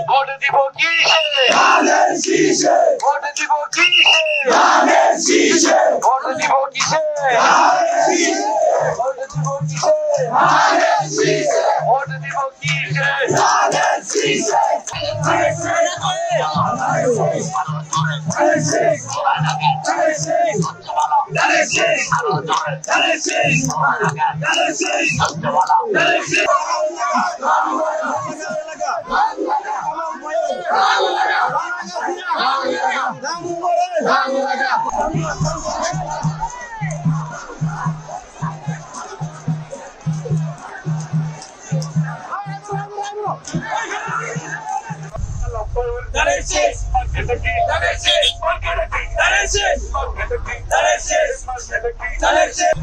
Vote দিব কিসে? ধানের শীষে। ভোট দিব কিসে? ধানের শীষে। ভোট দিব কিসে? ধানের শীষে। ভোট দিব কিসে? ধানের শীষে। ভোট দিব কিসে? ধানের শীষে। ধানের শীষ। ধানের শীষ। ধানের শীষ। ধানের শীষ। ধানের শীষ। ধানের শীষ। ধানের শীষ। ধানের শীষ। ধানের শীষ। ধানের শীষ। ধানের শীষ।